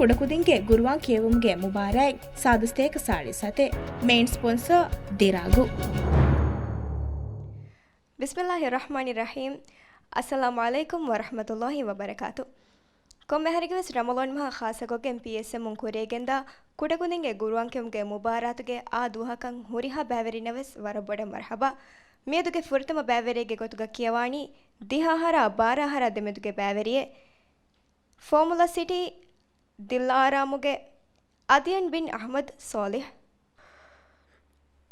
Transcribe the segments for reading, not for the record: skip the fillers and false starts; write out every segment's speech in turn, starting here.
ಕುಡಕುದಿಂಗೆ ಗುರುವಾಂ ಕೇವುಂಗೆ ಮುಬಾರಾಯ್ ಸಾದಸ್ತೇಕ ಸಾಳಿ ಸತೆ ಮೇನ್ ಸ್ಪಾನ್ಸರ್ ದಿರಾಗು. ಬಿಸ್ಮಿಲ್ಲಾಹಿರ್ ರಹಮಾನಿರ್ ರಹೀಂ. ಅಸ್ಸಲಾಮು ಅಲೈಕುಂ ವರಹಮತುಲ್ಲಾಹಿ ವಬರಕಾತು. ಕೊಮ್ಮೆಹರಿಗೆಸ್ ರಮಲಾನ್ ಮಹಾ ಖಾಸಗೊಗೆ ಎಂಪಿಎಸ್ಎಂ ಕುರೇಗೆಂದ ಕುಡಕುದಿಂಗೆ ಗುರುವಾಂ ಕೇವುಂಗೆ ಮುಬಾರಾತುಗೆ ಆ ದುಹಕಂ ಹುರಿಹಾ ಬ್ಯಾವೆರಿನವೆಸ್ ವರಬೊಡೆ ಮರ್ಹಬಾ. ಮೇದುಗೆ ಫುರ್ತಮ ಬ್ಯಾವೆರಿಗೆ ಗೊತುಗ ಕಿಯವಾಣಿ ದಿಹಾಹರ ಬಾರಾಹರ ದೆಮೆದುಗೆ ಬ್ಯಾವೆರಿಯೆ ಫಾರ್ಮುಲಾ ಸಿಟಿ ದಿಲ್ಲಾರಾಮುಗೆ ಅದಿಯನ್ ಬಿನ್ ಅಹಮದ್ ಸಾಲಿಹ್.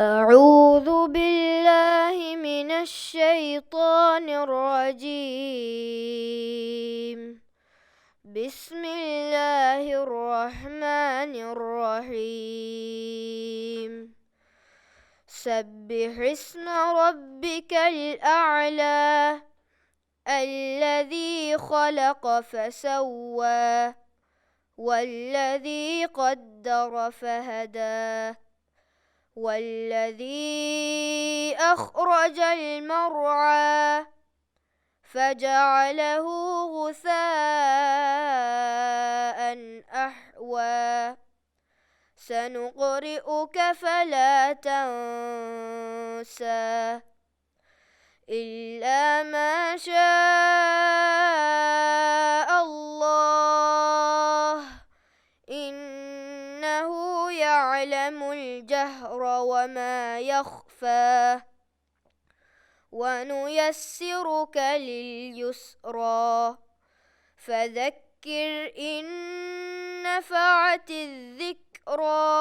أعوذ بالله من الشيطان الرجيم. بسم الله الرحمن الرحيم. سبح اسم ربك الأعلى الذي خلق فسوى والذي قدر فهدى والذي أخرج المرعى فجعله غثاء أحوى سنقرئك فلا تنسى إلا ما شاء الله إنه يعلم الجهر وما يخفى ونيسرك لليسرى فذكر إن نفعت الذكرى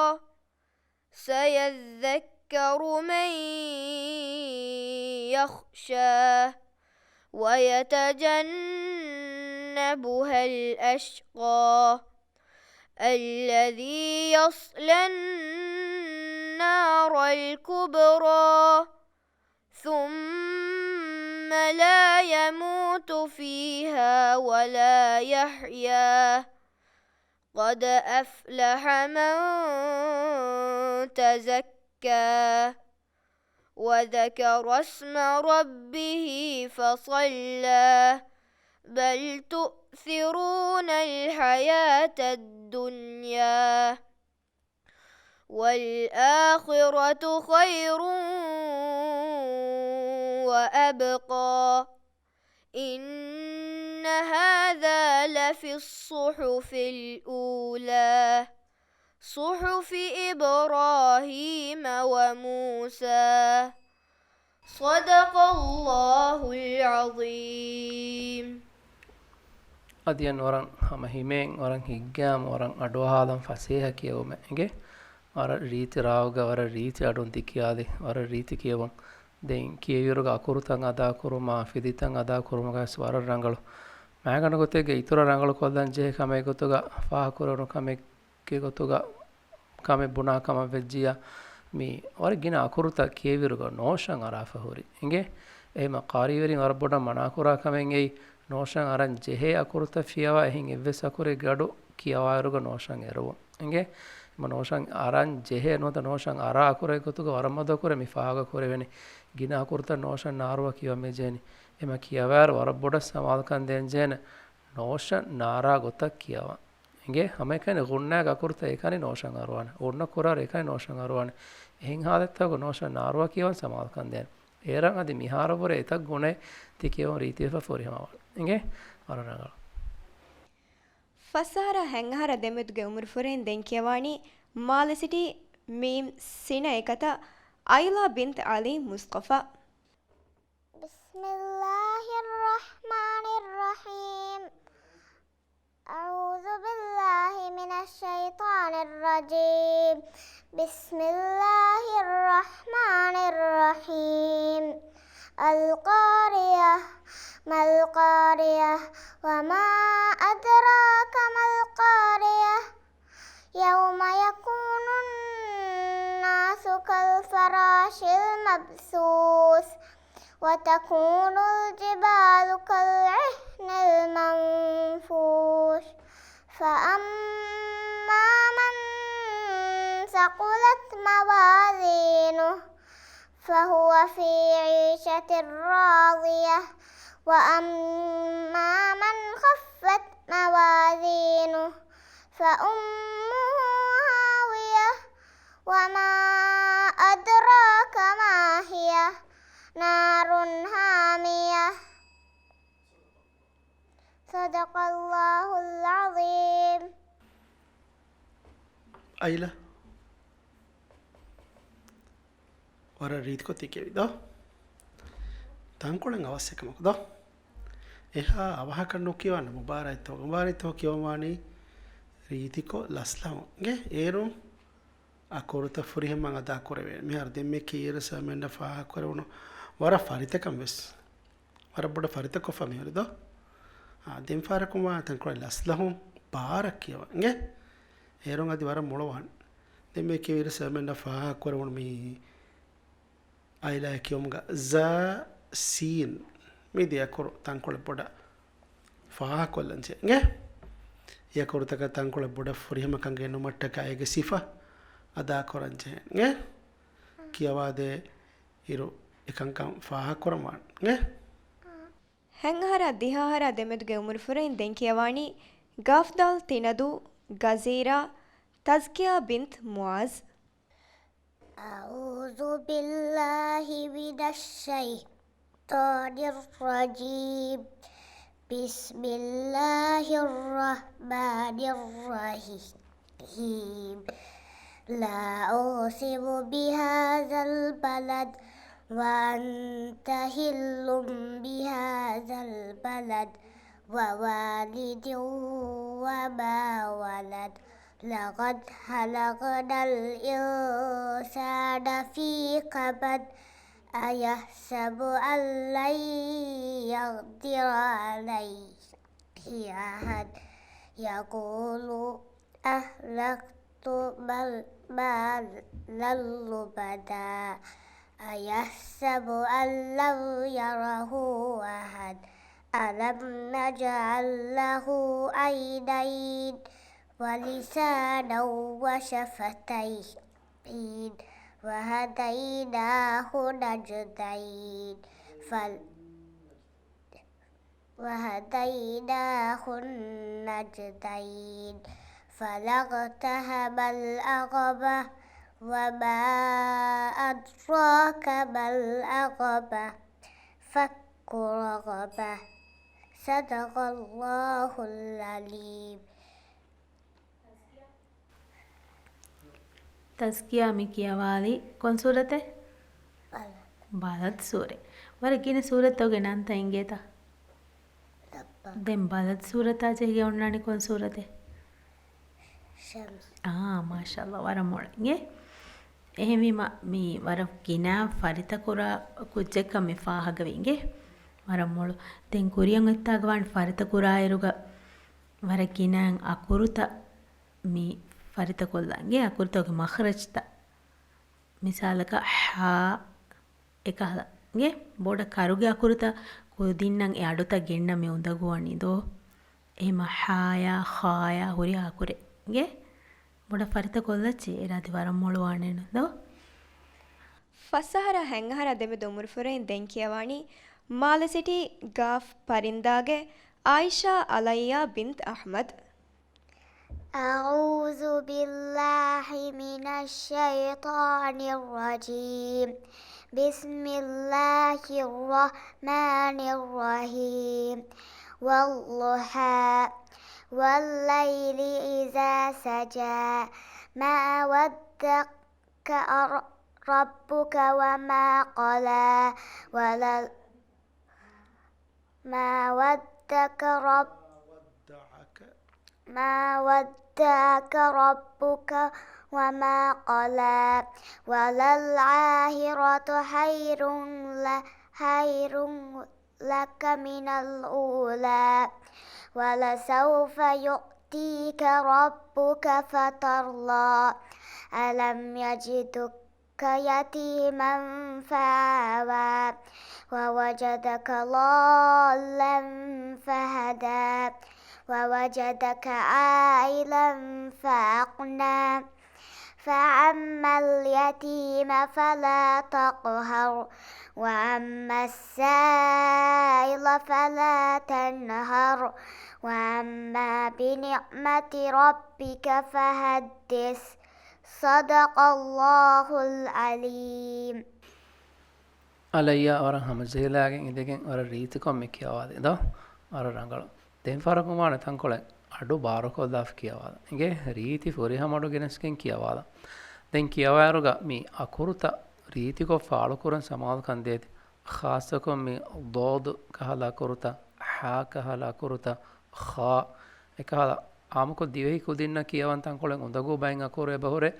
سيذكر من يخشى ويتجنبها الأشقى الذي يصلى النار الكبرى ثم لا يموت فيها ولا يحيا قد أفلح من تزكى وذكر اسم ربه فصلى بل تؤثرون الحياة الدنيا والآخرة خير وأبقى إن هذا لفي الصحف الأولى صحف إبراهيم وموسى صدق الله العظيم. ಅದಿಯನ್ ವರಂ ಹಮ ಹಿಮೇನ್ ವರಂ ಹಿಗ್ಗಾಮ್ ವರಂ ಅಡೋಹಾದಂ ಫಸೇಹ ಕಿಯವುಮೆ ಎಂಗೆ ವರ ರೀತಿ ರಾವಗ ವರ ರೀತಿ ಅಡುನ್ ದಿಕ್ಕಿಯಾದೆ ವರ ರೀತಿ ಕಿಯವಂ ದೆನ್ ಕಿಯವಿರುಗ ಅಕುರುತಂ ಅದಾ ಕುರುಮಾ ಫಿದಿತಂ ಅದಾ ಕುರುಮಗ ಸ್ವರ ರಂಗಳು ಮ್ಯಾಗಣ ಗೊತ್ತೆಗೆ ಇತರ ರಂಗಳು ಕೊಲ್ದಂ ಜೆ ಕಮೆ ಗೊತ್ತುಗ ಫಾಹ ಕುರನು ಕಮೆ ಕೆ ಗೊತ್ತುಗ ಕಮೆ ಬುನಾ ಕಮ ವೆಜ್ಜಿಯ ಮಿ ವರ ಗಿನ ಅಕುರುತ ಕಿಯವಿರುಗ ನೋಷಂ ಅರಾಫ ಹುರಿ ಎಂಗೆ ಎಮ ಕಾರಿವರಿಂ ವರ ಬೊಡ ಮನಾಕುರಾ ಕಮೆಂ ಎಯಿ ನೋಷಂ ಅರಂ ಜೆಹೆ ಅಕುರುತ ಫಿಯವ ಎಹಿಂ ಎವ್ವೆಸ್ ಅಕುರೆ ಗಡು ಕಿಯವಾರುಗ ನೋಷಂ ಎರುವು ಎಂಗೆ ಮ ನೋಷಂ ಅರಂ ಜೆಹೆ ನೋತ ನೋಷಂ ಅರ ಅಕುರೆ ಗೊತ್ತುಗ ವರಮದ ಕುರೆ ಮಿ ಫಾಗ ಕುರೆವೆನಿ ಗಿನ ಅಕುರುತ ನೋಷಂ ನಾರುವ ಕಿವ ಮೆ ಜೇನಿ ಎಮ ಕಿಯವಾರ ವರ ಬೊಡ ಸಮಾದಕಂ ದೆನ್ ಜೇನ ನೋಷಂ ನಾರಾ ಗೊತ್ತ ಕಿಯವ ಎಂಗೆ ಹಮೆ ಕನೆ ಗುಣ್ಣಾಗ ಅಕುರುತ ಏಕನೆ ನೋಷಂ ಅರುವಾನ ಉಣ್ಣ ಕುರಾರ ಏಕನೆ ನೋಷಂ ಅರುವಾನ ಎಹಿಂ ಹಾದತ್ತಗ ನೋಷಂ ನಾರುವ ಕಿವನ್ ಸಮಾದಕಂ ದೆನ್ ඒරං අදි මිහාරවර එතක් ගුණේ තිකේව රීතියව ෆොරිහමවල් ಎಂಗೆ ವರನಗಳು ಫಸಹರ ಹೆಂಗಹರ ದೆಮೆದುಗೆ ಉಮರ್ ಫುರೆನ್ ದೆಂಕಿಯವಾಣಿ ಮಾಲಿಸಿಟಿ ಮೀಮ್ ಸಿನ ಏಕತ ಐಲಾ ಬಿಂತ್ ಅಲಿ ಮುಸ್ತಫಾ. ಬಿಸ್ಮಿಲ್ಲಾಹಿರ್ ರಹ್ಮಾನಿರ್ ರಹೀಮ್. ಅಊಜು ಬಿಲ್ಲಾಹಿ ಮಿನಶ್ ಶೈತಾನಿರ್ ರಜೀಮ್. ಬಿಸ್ಮಿಲ್ಲಾಹಿರ್ ರಹ್ಮಾನಿರ್ ರಹೀಮ್. القارية ما القارية وما أدراك ما القارية يوم يكون الناس كالفراش المبثوث وتكون الجبال كالعهن المنفوش فأما من ثقلت موازينه فهو في عيشة راضية وأما من خفت موازينه فأمه هاوية وما أدراك ما هي نار حامية صدق الله العظيم. අයිලා වර රීතිකොත් කියවිද තංකොළෙන් අවශ්‍යකමකද එහා අවහකන්නු කියවන්න මුබාරයිත්තෝ කියවවානී රීතිකො ලස්ලාමගේ ඒරුම් අකොරුත ෆුරිහෙමන් අදා කොරවේ මේ අර්දෙන් මේ කීරසමෙන්ඩ ෆාහ කරවුණු වර ෆරිතකම් වෙස් වර බොඩ ෆරිත කොෆමියරිද දෙම් ෆාරකුමා තංකොළ ලස්ලහුම් පාරක් කියවගේ ඒරුම් අදි වර මොළවන් දෙම් මේ කීරසමෙන්ඩ ෆාහ කරවුණු මේ අයිලා කියවමුග සා සීන් මේ දෙයකොරු තංකොළ බොඩ ෆාහ කොල්ලන්සේ යකොරුතක තංකොළ බොඩ ෆුරිහෙමකන්ගේ නොමට්ටක අයගේ සිෆා අදා කොරංචේ කියවාදේ ඉරු එකංකම් ෆාහ කොරමාන් ಹೆಂಗಹರ ದಿಹಾಹರ ದೆಮೆದುಗೆ ಉಮುರ್ಫುರೆನ್ ದೆಂಕಿಯವಾಣಿ ಗಾಫ್ದಾಲ್ ತಿನದು ಗಜೀರಾ ತಜ್ಕಿಯಾ ಬಿಂತ್ ಮುಆಜ್. أعوذ بالله من الشيطان الرجيم. بسم الله الرحمن الرحيم. لا أقسم بهذا البلد وأنت حل بهذا البلد ووالد وما ولد لقد خلقنا الإنسان في كبد أيحسب أن لن يقدر عليه أحد يقول أهلكت مالا لبدا أيحسب أن لم يره أحد ألم نجعل له عينين ولسانا وشفتين وهديناه النجدين فلا اقتحم العقبة وما أدراك ما العقبة فك رقبة صدق الله العليم. තස්කියා මි කියවාලි කොන් සූරතේ බලත් සූරේ වර කියන සූරතෝගේ නන්ත එංගේතා දැන් බලත් සූරතා ජෙහිගේ ඔන්නානි කොන් සූරතේ මාෂාල්ලා වර මොළගේ එහෙමි මී වර කිනා ෆරිත කුරා කුජ්ජක මි ෆාහගවින්ගේ වර මොළු දැන් කුරියන් එත්තාගවන් ෆරිත කුරා එරුග වර කිනාන් අකුරුත මී ෆරිත කොල්ලන්ගේ අකුරුතෝගේ මඛරජ්ත මිසාලක හා එකහලගේ බොඩ කරුගේ අකුරුත කුදින්නම් ඒ අඩුත ගෙන්න මේ උඳගුවනිදෝ එහෙම හායා khායා හුරි අකුරේගේ බොඩ ෆරිත කොල්ලචේ එරාදි වරම් මොළවානේ නදෝ ಫಸಹರ ಹೆಂಗಹರ ದೆಮೆದು ಉಮುರ್ಫುರೆನ್ ದೆಂಕಿಯವಾಣಿ ಮಾಲಸಿಟಿ ಗಾಫ್ ಪರಿಂದಾಗೆ ಆಯಿಷಾ ಅಲಯ್ಯ ಬಿಂತ್ ಅಹ್ಮದ್. أعوذ بالله من الشيطان الرجيم. بسم الله الرحمن الرحيم. والضحى والليل إذا سجى ما ودك ربك وما قلى ما ودك ربك وما قلى وللآخرة خير لك من الأولى ولسوف يؤتيك ربك فترضى ألم يجدك يتيما فآوى ووجدك ضالا فهدى ووجدك عائلا فأغنى فأما فأما اليتيم فلا تقهر وأما السائل فلا تنهر وأما بنعمة ربك فحدث صدق الله العليم ಅಲಯ್ಯ ಅವರ ಹಮಜೇಲಾಗೆ ಇದೆಗೆ ಅವರ ರೀತಿ ಕೊಮ್ಮೆ ಕಿಯವಾದ ಇದು ಅವರ ರಂಗಳು ದೆನ್ ಫರಕು ಮಾಡ ತಂಕೊಳೆ ಅಡು ಬಾರಕೋ ದಾಫ್ ಕಿಯವಾದ ಹಿಂಗೆ ರೀತಿ ಫುರಿಹ ಮಾಡು ಗೆನಸ್ಕೆನ್ ಕಿಯವಾದ ದೆನ್ ಕಿಯವಾರುಗ ಮೀ ಅಕುರುತ ರೀತಿ ಕೊ ಫಾಳು ಕುರನ್ ಸಮಾದ ಕಂದೇತಿ ಖಾಸಕೊ ಮೀ ದೋದ್ ಕಹಲ ಕುರುತ ಹಾ ಕಹಲ ಕುರುತ ಖಾ එකහල ආමකො දිවෙහි කුදින්න කියවන් තංකොලෙන් උඳගු බයින් අකුරේ බහුරේ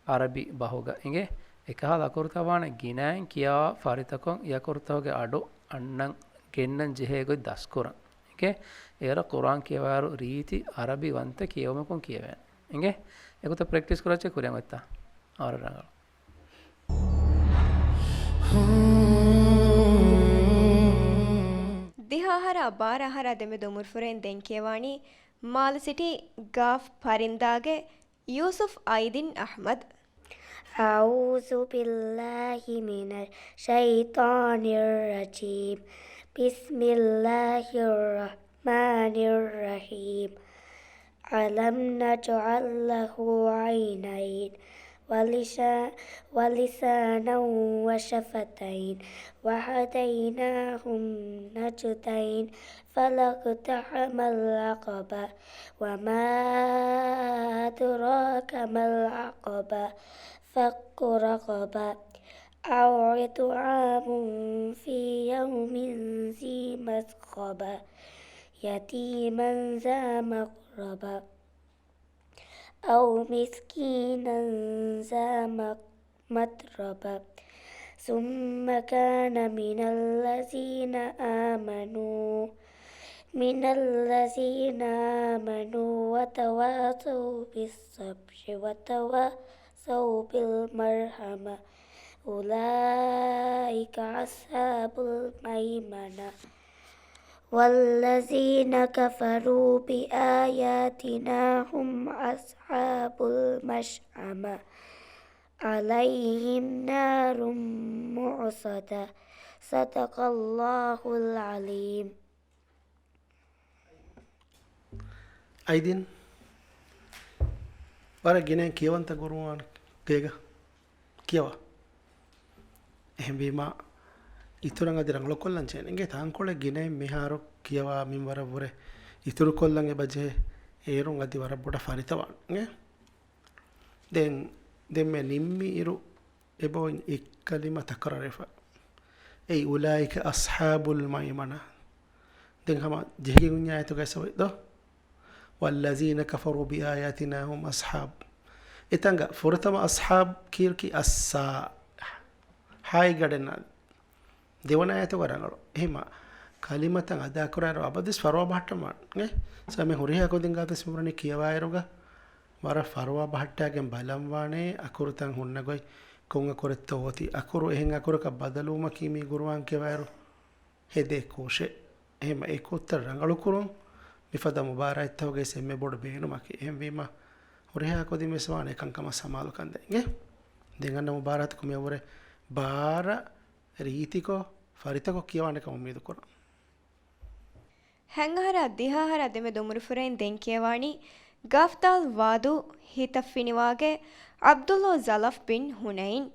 අරබි බහුග ඉගේ එකහල අකුරුතවාන ගිනෑන් කියා ෆරිතකොන් යකුරුතවගේ අඩු අන්නන් ගෙන්නන් ජෙහෙගොයි දස්කුරන් ඉගේ ඒර කුරාන් කියවාරු රීති අරබි වන්ත කියවමකොන් කියවෑන් ඉගේ එකුත ප්‍රැක්ටිස් කරච්චේ කුරියන් වෙත්තා ආර රංගල ದಿಹಾಹರ ಬಾರಹರ ದೆಮೆ ದೊಮುರ್ಫುರೆನ್ ದೆಂಕೇವಾಣಿ ಮಾಲ ಸಿಟಿ ಗಾಫ್ ಪರಿಂದಾಗೆ ಯೂಸುಫ್ ಐದಿನ್ ಅಹ್ಮದ್ أعوذ بالله من الشيطان الرجيم بسم الله الرحمن الرحيم ألم نجعل له عينين ولسانا وشفتين وهديناه النجدين فلاقتحم العقبة وما أدراك ما العقبة فك رقبة أو إطعام في يوم ذي مسغبة يتيما ذا مقربة أو مسكينا ذا متربة ثم كان من الذين آمنوا وتواصوا بالصبر وتواصوا بالمرحمة أولئك أصحاب الميمنة والذين كفروا بآياتنا هم أصحاب المشأمة عليهم نار مؤصدة صدق الله العليم ಐದಿನ್ ಬರ ಗಿನೇನ್ ಕಿಯವಂತ ಗುರುವಾನ್ ಗೇಗ ಕಿಯವ එහෙම වීම ඉතුරුන් අද රංගල කොල්ලන් චේනගේ තාංකොල ගිනේ මිහාරු කියවා මින් වර වරේ ඉතුරු කොල්ලන්ගේ බජේ ඒරුන් අදි වර බොඩ ෆරිතවන් නේ දෙන් මෙ නිම්මි ඉරු එබෝන් එක්කලිම තකරරෙෆ ඒ උලායික අස්හාබුල් මයිමන දෙන් හම ජෙහි ගුඤ්ඤායතු ගසොයි දෝ والذين كفروا بآياتنا هم أصحاب إتنغا فرتما أصحاب كيركي أسا هاي غدنا දෙවන ආයත කරංගල එහෙම කලිමතන් අදා කරාර අබදිස් ෆරවා බහට්ටමන් නේ සම හොරියා කොදින් ගාත ස්මරණේ කියවායරුග වර ෆරවා බහට්ටාගෙන් බලම් වානේ අකුරුතන් හුන්නගොයි කොංග කරත්ත හොති අකුරු එහෙන් අකුරක බදලුම කීමි ගුරුවන් කියවායරු හෙදේ කෝෂේ එහෙම ඒකොත්තර රංගල කුරුම් මිෆද මුබාරයිත්තවගේ සෙම්මේ බොඩ බේනුමකි එහෙම වීම හොරියා කොදින් මෙසවානේ කංකම සමාලු කන්දේ නේ දෙගන්න මුබාරත් කුමියවරේ බාර ರೀತಿಕೋ ಫರಿತಕೋ ಕಿಯವಾಂಡಕ ಉಮ್ಮೀದು ಕೊರ ಹೆಂಗಹರ ದಿಹಾಹರ ದೆಮೆ ದೊಮುರುಫುರೆನ್ ದೆಂಕೇವಾಣಿ ಗಫ್ತಾಲ್ ವಾದು ಹಿತಫಿನಿವಾಗೆ ಅಬ್ದುಲ್ಲಾ ಜಲಫ್ ಬಿನ್ ಹುನೈನ್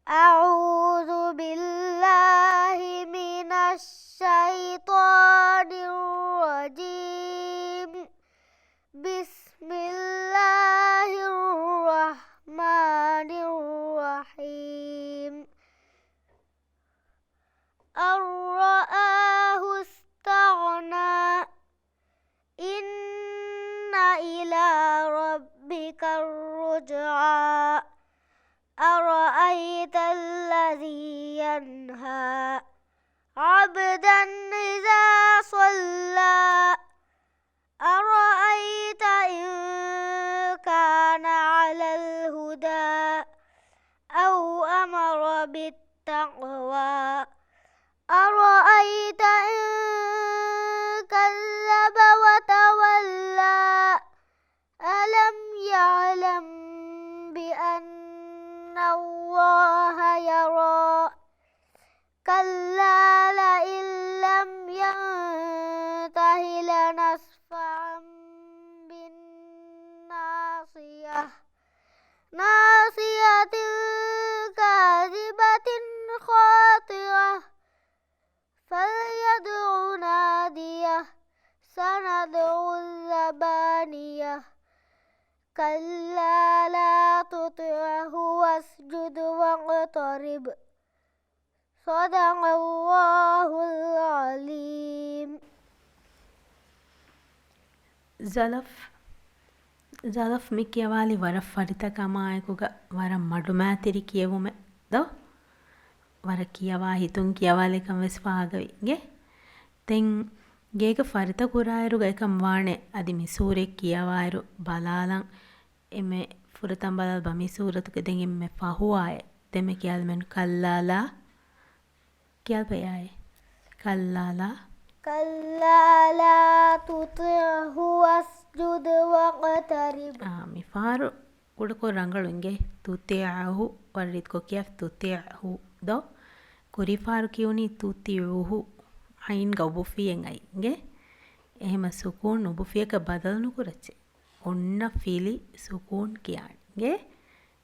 أعوذ بالله من الشيطان الرجيم بسم الله الرحمن الرحيم أن رآه استغنى إن إلى ربك الرجعى أرأيت الذي ينهى عبدا إذا صلى أرأيت إن كان على الهدى أو أمر بالتقوى أرأيت إن كذب وتولى ألم ناصية كاذبة خاطئة فليدع ناديه سندع الزبانية كلا لا تطعه واسجد واقترب صدق الله العليم. ಜಲಫ್ ಮಿ ಕಿಯವಾಲಿ ವರ ಫರಿತ ಕಮಾಯಕುಗ ವರ ಮಡು ಮಾತಿರಿ ಕಿಯವುಮೆ ದೋ ವರ ಕಿಯವಾ ಹಿತುನ್ ಕಿಯವಾಲಿಕಂ ವೆಸ್ ಫಾಗವಿಗೆ ತೆಂ ಗೇಗ ಫರಿತ ಕುರಾಯರು ಗೈಕಂ ವಾಣೆ ಅದಿ ಮಿಸೂರೆ ಕಿಯವಾಯರು ಬಲಾಲಂ ಎಮೆ ಫುರತಂ ಬಲಾಲ್ ಬಮಿ ಸೂರತುಗೆ ದೆಂ ಎಮ್ಮೆ ಫಹುವಾಯೆ ದೆಮೆ ಕಿಯಲ್ ಮೆನ್ ಕಲ್ಲಾಲಾ ಕಿಯಲ್ ಬಯಾಯೆ ಕಲ್ಲಾಲಾ كلا لا تطعه واسجد واقترب. ಮಿಫಾರು ಕುಡಕೋ ರಂಗಳು ತುತಿಅಹು ವರಿತ್ ಕೊ ಕಿಯಫ್ ತುತಿಅಹು ದೋ ಕುರಿಫಾರು ಕಿಯುನಿ ತುತಿಉಹು ಐನ್ ಗಬುಫಿಯೆನ್ ಐಗೆ එහෙම සුකූන් උබුෆියක බදල් නුකුරච්චೆ ඔන්න ෆිලි සුකූන් කියන්නේ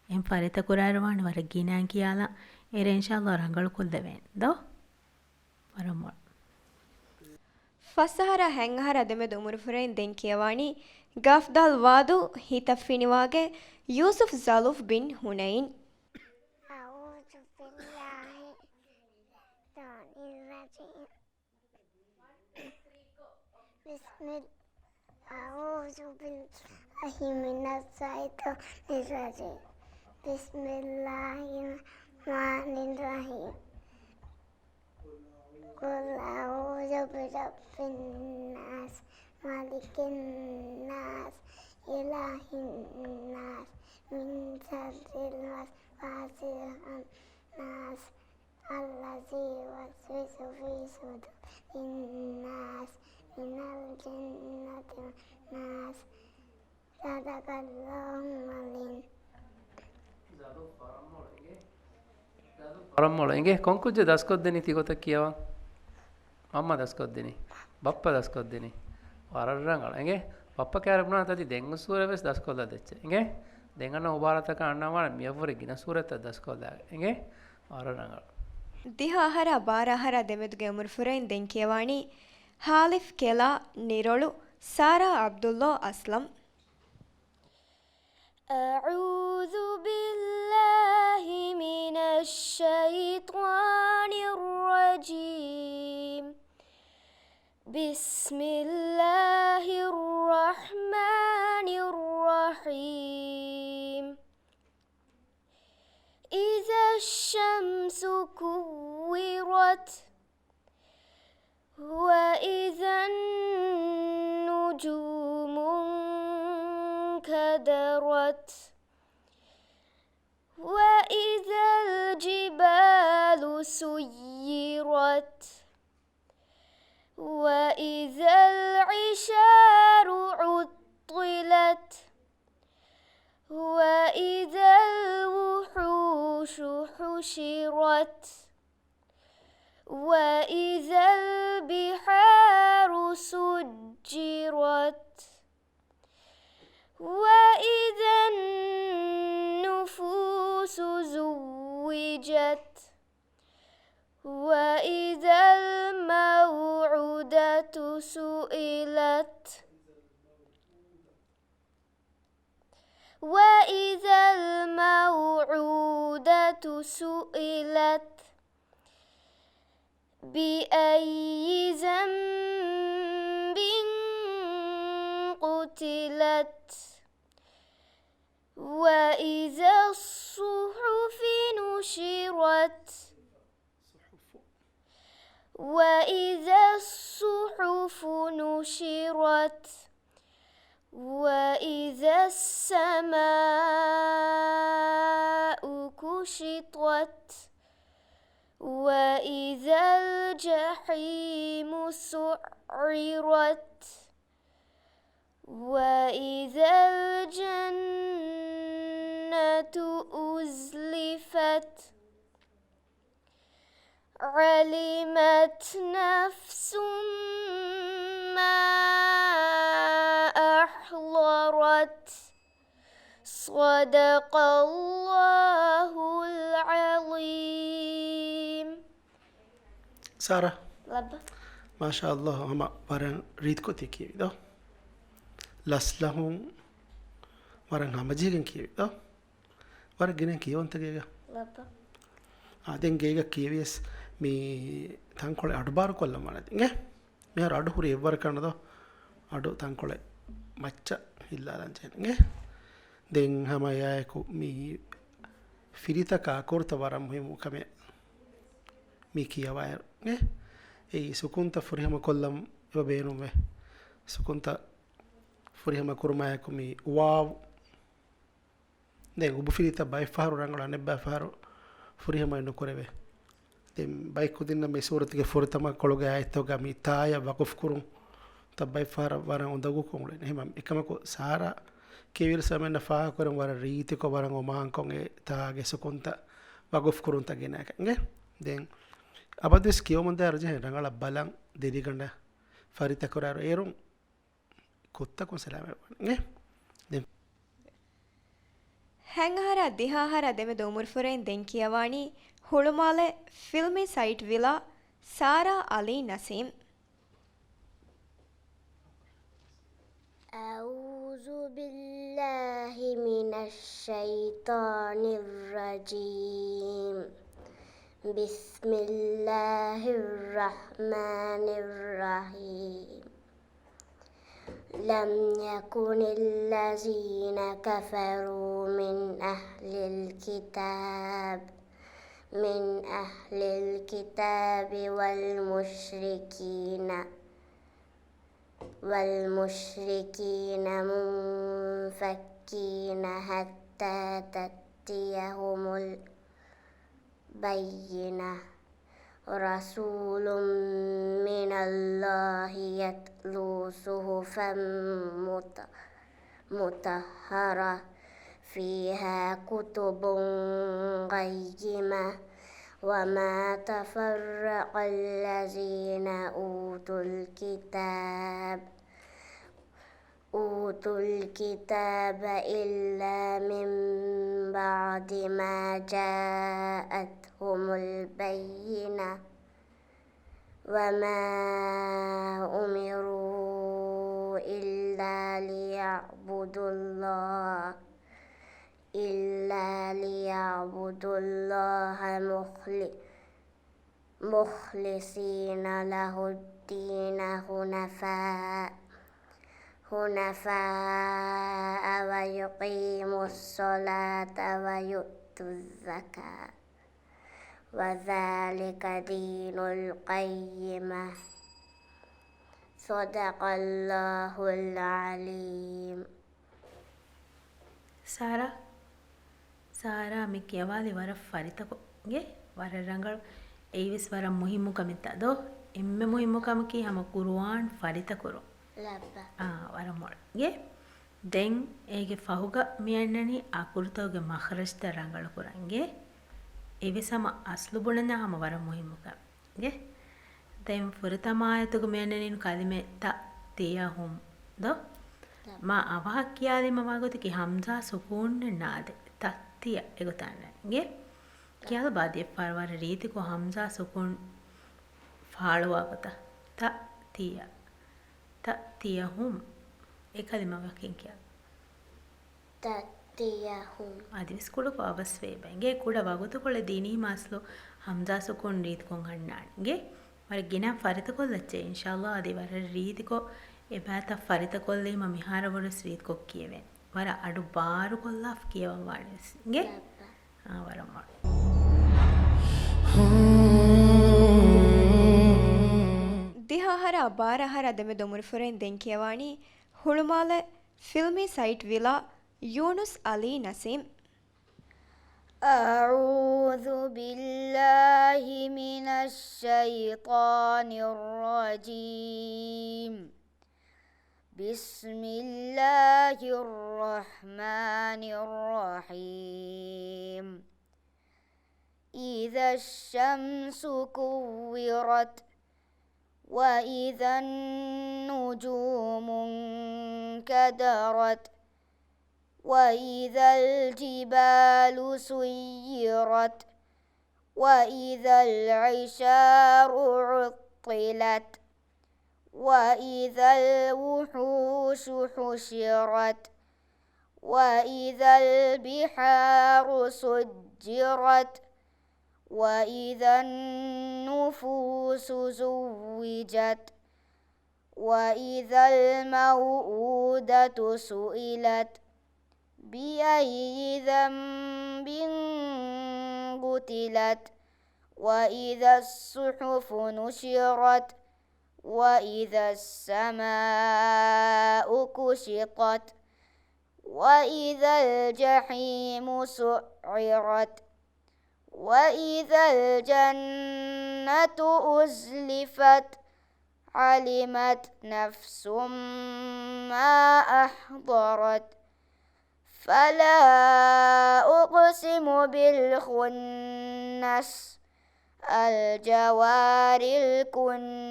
එම් ෆරිත කුරාරවාන වර ගිනාන් කියලා එර ඉන්ෂාල්ලාහ් ರಂಗಳು ಕುಲ್ದೆವೆನ್ ದೋ ವರಮೊಳ ಫಸಹರ ಹೆಂಗಹರ ದೆಮೆದು ಮುರುಫುರೈನ್ ದೆನ್ ಕಿಯವಾಣಿ ಗಫ್ದಲ್ ವಾದು ಹಿತಫಿನಿವಾಗೆ ಯೂಸುಫ್ ಜಲೂಫ್ ಬಿನ್ ಹುನೈನ್. أعوذ بالله الرجيم أعوذ بالله من الشيطان الرجيم بسم الله الرحمن الرحيم قل أعوذ برب الناس مالك الناس إله الناس من شر الوسواس الناس الذي يوسوس في صدور الناس من الجنة والناس صدق الله العظيم. ಪರಮ್ಮೊಳ ಹಿಂಗೆ ಕೊಂಕುಜ್ಜೆ ದಸ್ಕೊದ್ದೇನಿ ತಿಗೋತ ಕಿಯವ ಅಮ್ಮ ದಸ್ಕೊದ್ದೇನಿ ಬಪ್ಪ ದಸ್ಕೊದ್ದೇನಿ ವರರಂಗಳ ಹಿಂಗೆ ಪಪ್ಪ ಕ್ಯಾರಬ್ನ ತದಿ ದೆಂಗು ಸೂರವೆಸ್ ದಸ್ಕೊಲ್ಲ ದೆಚ್ಚೆ ಹಿಂಗೆ ದೆಂಗನ ಉಬಾರತಕ ಅಣ್ಣವಾಳ ಮೆವ್ವರಿಗಿನ ಸೂರತ ದಸ್ಕೊಲ್ದಾಗ ಹಿಂಗೆ ವರರಂಗಳ ದಿಹಾಹರ ಬಾರಾಹರ ದೆಮೆದುಗೆ ಮುರುಫುರೈನ್ ದೆನ್ ಕಿಯವಾಣಿ ಹಾಲಿಫ್ ಕೆಲಾ ನಿರೊಳು ಸಾರಾ ಅಬ್ದುಲ್ಲೋ ಅಸ್ಲಂ. أعوذ بالله من الشيطان الرجيم بسم الله الرحمن الرحيم إذا الشمس كورت وإذا النجوم انكدرت وإذا الجبال سيرت وإذا العشار عطلت وإذا الوحوش حشرت وإذا البحار سجرت وإذا النفوس زوجت وإذا الموعودة سئلت وإذا الموعودة سئلت بأي ذنب قتلت وإذا الصحف نشرت وإذا الصحف نشرت وإذا السماء كشطت وإذا الجحيم سعرت وإذا الجنة أزلفت علمت نفس ما أحضرت صدق الله العظيم. سارة لبا ما شاء الله هما ورن ريت کو تكي دو لسلهم ورن هم جيگن كي دو ورن گنن كي وانت گيگا لبا ආදෙන් ගේග කියවියස් මේ තංකොලේ අඩුබාර කොල්ල මනති ගේ මෙහර අඩු හුරි එව්වර කරනද අඩු තංකොලේ මච්ච හිල්ලාලංචෙනගේ දෙන් හමයයකු මේ ෆිරිතක කොර්ත වරම් හිමු කම මේ කියවයගේ ඒ සුකුන්ත ෆුරිහම කොල්ලම් එව බේනුවේ සුකුන්ත ෆුරිහම කුරුමයකු මේ වාව් දැන් ඔබ ෆිරිත බයි ෆාරු රංගල නෙබ්බා ෆාරු ෆුරිහම නොකරවේ දෙම් බයික් උදින්න මේ සූරතිගේ ෆුරිතම කොළගේ ආයතෝග මේ තාය වකුෆ් කුරුම් තබ්බයි ෆාර වරන් උදගු කොංගලේ එහෙම එකමකෝ සාරා කෙවිල් සමෙන්න ෆා කරන් වර රීති කො වරන් ඔමාන් කොංගේ තාගේ සුකුන්ත වකුෆ් කුරුම් තගෙන එකගේ දැන් අබදස් කියවමන්ද අරජ රංගල බලන් දෙදිගඬ ෆරිත කරාර ඒරුම් කොත්ත කොසලාම නේ දැන් ಹೆಂಗಹರ ದಿಹಾಹರ ದೆಮೆ ದೋಮುರ್ ಫುರೆನ್ ದೆನ್ ಕಿಯವಾಣಿ ಹುಳುಮಾಲೆ ಫಿಲ್ಮಿ ಸೈಟ್ ವಿಲಾ ಸಾರಾ ಅಲಿ ನಸೀಂ. أعوذ بالله من الشيطان الرجيم. بسم الله الرحمن الرحيم. لم يكن الذين كفروا من أهل الكتاب والمشركين منفكين حتى تأتيهم البينة. رسول من الله يتلو صحفا مطهرة فيها كتب قيمة وما تفرق الذين أوتوا الكتاب إلا من بعد ما جاءتهم البينة وما أمروا إلا ليعبدوا الله مخلصين له الدين حنفاء ويقيموا الصلاة ويؤتوا الزكاة وذلك دين القيمة. صدق الله العليم. ಸಾರಾ ಮಿ ಕೆವಾಲಿ ವರ ಫರಿತಗೆ ವರ ರಂಗಳ ಏವಿಸ್ ವರ ಮುಹಿಮ್ಮು ಕಮಿತ್ತದೋ ಎಮ್ಮೆ ಮುಹಿಮ್ಮು ಕಮಕಿ ಹಮ ಕುರುವಾನ್ ಫರಿತ ಕುರು ವರ ಮೊಳಗೆ ದೆನ್ ಏಗೆ ಫಹುಗ ಮಿಯಣ್ಣನಿ ಆ ಕುರುತವಗೆ ಮಖರಜ್ದ ರಂಗಳ ಕುರಂಗೆ ಏವಿಸಮ ಅಸ್ಲು ಬುಣನ ಹಮ ವರ ಮುಹಿಮ್ಮು ಕಮಗೆ ದೆನ್ ಫುರಿತಮಾಯತುಗ ಮಿಯಣ್ಣನಿನು ಕಲಿಮೆ ತ ತಿಯ ಹುಂ ದೋ ಮಾ ಅವಹ ಕಿಯಾಲಿ ಮವಾಗೋತಿಕಿ ಹಮ್ಜಾ ಸುಕೂನ್ ನಾದೆ ತತ್ತಿಯ ಎಗುತಾನಗೆ ಕಿಯಾಲ ಬಾದಿಯ ಪರವರ ರೀತಿಕೊ ಹಮ್ಜಾ ಸುಕೂನ್ ಫಾಳುವಾಗತ ತತ್ತಿಯ ಹುಂ ಏಕಲಿ ಮವಕಿನ್ ಕಿಯಾಲ ತತ್ತಿಯ ಹುಂ ಆದಿವಿಸ್ ಕುಡಕೊ ಅವಸ್ವೇ ಬೆಂಗೆ ಕೂಡ ವಗುತುಕೊಳೆ ದೀನಿ ಮಾಸ್ಲೋ ಹಮ್ಜಾ ಸುಕೂನ್ ರೀತಿಕೊಂ ಹಣ್ಣಾಣಿಗೆ ವರ ಗಿನ ಫರಿತಕೊಲ್ಲಚ್ಚೆ ಇನ್ಶಾಅಲ್ಲಾ ಆದಿ ವರ ರೀತಿಕೊ එබෑත ෆරිත කොල්ලේම මිහාරවරු ස්‍රීත් කොක් කියවෙන් වර අඩු බාරු කොල්ලාෆ් කියවන් වාඩිස්ගේ වරමොල් ದಿಹಾಹರ ಬಾರಹರ ದೆಮೆ ದೊಮುರ್ ಫುರೆನ್ ದೆನ್ ಕಿಯವಾಣಿ ಹುಳುಮಾಲೆ ಫಿಲ್ಮಿ ಸೈಟ್ ವಿಲಾ ಯೂನುಸ್ ಅಲಿ ನಸೀಂ. أعوذ بالله من الشيطان الرجيم. بسم الله الرحمن الرحيم. إذا الشمس كورت وإذا النجوم انكدرت وإذا الجبال سيرت وإذا العشار عطلت وإذا الوحوش حشرت وإذا البحار سجرت وإذا النفوس زوجت وإذا الموءودة سئلت بأي ذنب قتلت وإذا الصحف نشرت وإذا السماء كشطت وإذا الجحيم سعرت وإذا الجنة أزلفت علمت نفس ما أحضرت فلا أقسم بالخنس الجوار الكنس